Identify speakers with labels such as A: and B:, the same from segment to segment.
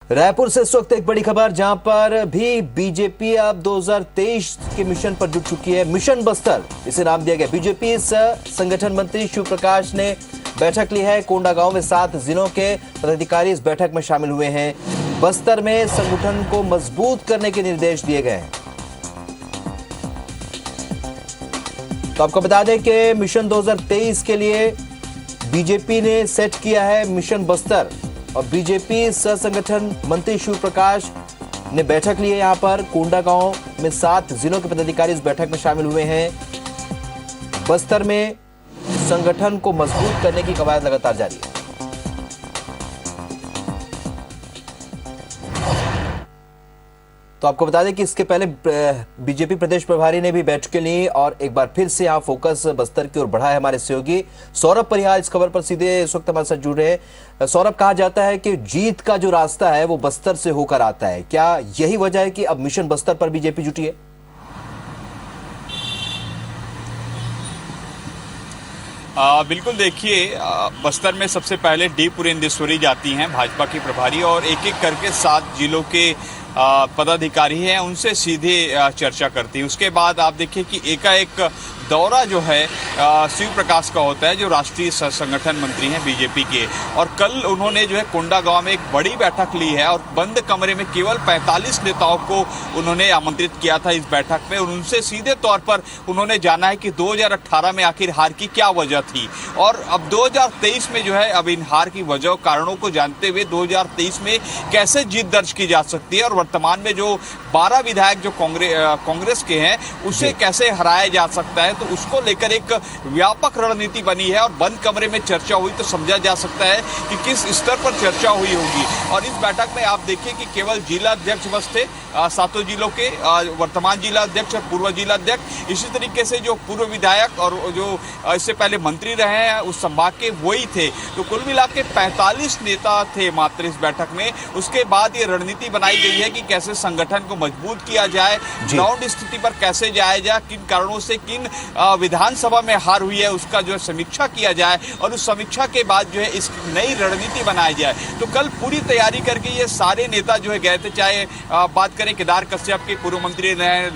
A: रायपुर से इस वक्त एक बड़ी खबर, जहां पर भी बीजेपी अब 2023 के मिशन पर जुट चुकी है। मिशन बस्तर इसे नाम दिया गया। बीजेपी संगठन मंत्री शिव प्रकाश ने बैठक ली है। कोंडागांव में 7 जिलों के पदाधिकारी इस बैठक में शामिल हुए हैं। बस्तर में संगठन को मजबूत करने के निर्देश दिए गए हैं। तो आपको बता दें कि मिशन 2023 के लिए बीजेपी ने सेट किया है मिशन बस्तर, और बीजेपी सह संगठन मंत्री शिव प्रकाश ने बैठक ली है। यहां पर कोंडागांव में 7 जिलों के पदाधिकारी इस बैठक में शामिल हुए हैं। बस्तर में संगठन को मजबूत करने की कवायद लगातार जारी है। तो आपको बता दें कि इसके पहले बीजेपी प्रदेश प्रभारी ने भी बैठकें ली, और एक बार फिर से यहां फोकस बस्तर की ओर बढ़ा है। हमारे सहयोगी सौरभ परिहार इस खबर पर सीधे इस वक्त हमारे साथ जुड़ रहे हैं। सौरभ, कहा जाता है कि जीत का जो रास्ता है वो बस्तर से होकर आता है। क्या यही वजह है कि अब मिशन बस्तर पर बीजेपी जुटी है?
B: बिल्कुल, देखिए, बस्तर में सबसे पहले डी पुरेंदेश्वरी जाती हैं भाजपा की प्रभारी, और एक एक करके 7 जिलों के पदाधिकारी हैं उनसे सीधे चर्चा करती है। उसके बाद आप देखिए कि एकाएक दौरा जो है शिव प्रकाश का होता है, जो राष्ट्रीय संगठन मंत्री हैं बीजेपी के। और कल उन्होंने जो है कोंडागांव में एक बड़ी बैठक ली है, और बंद कमरे में केवल 45 नेताओं को उन्होंने आमंत्रित किया था इस बैठक में। और उनसे सीधे तौर पर उन्होंने जाना है कि 2018 में आखिर हार की क्या वजह थी, और अब 2023 में जो है अब इन हार की वजह कारणों को जानते हुए 2023 में कैसे जीत दर्ज की जा सकती है, और वर्तमान में जो 12 विधायक जो कांग्रेस के हैं उसे कैसे हराया जा सकता है। तो उसको लेकर एक व्यापक रणनीति बनी है, और बंद कमरे में चर्चा हुई तो समझा जा सकता है कि किस स्तर पर चर्चा हुई होगी। और इस बैठक में आप देखिए कि केवल जिला अध्यक्ष बस थे, 7 जिलों के वर्तमान जिला अध्यक्ष और पूर्व जिला अध्यक्ष, इसी तरीके से जो पूर्व विधायक और जो इससे पहले मंत्री रहे हैं उस संभाग के वही थे। तो कुल मिला के 45 नेता थे मात्र इस बैठक में। उसके बाद ये रणनीति बनाई गई है कि कैसे संगठन को मजबूत किया जाए, ग्राउंड स्थिति पर कैसे जाया जाए, किन कारणों से किन विधानसभा में हार हुई है उसका जो है समीक्षा किया जाए, और उस समीक्षा के बाद जो है इस नई रणनीति बनाई जाए। तो कल पूरी तैयारी करके ये सारे नेता जो है गए थे, चाहे बात करें केदार कश्यप के पूर्व मंत्री रहे,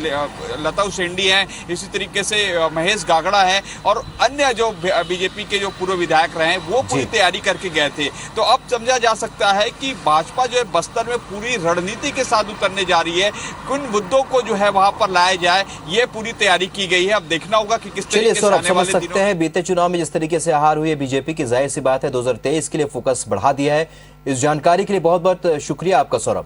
B: लता उसेंडी हैं, इसी तरीके से महेश गागड़ा हैं, और अन्य जो बीजेपी के जो पूर्व विधायक रहे हैं वो पूरी तैयारी करके गए थे। तो अब समझा जा सकता है कि भाजपा जो है बस्तर में पूरी रणनीति के साथ उतरने जा रही है। किन मुद्दों को जो है वहां पर लाया जाए, ये पूरी तैयारी की गई है। अब देखना होगा कि किस तरीके से आने वाले
A: समझ सकते हैं बीते चुनाव में जिस तरीके से हार हुई है बीजेपी की, जाहिर सी बात है 2023 के लिए फोकस बढ़ा दिया है। इस जानकारी के लिए बहुत बहुत शुक्रिया आपका सौरभ।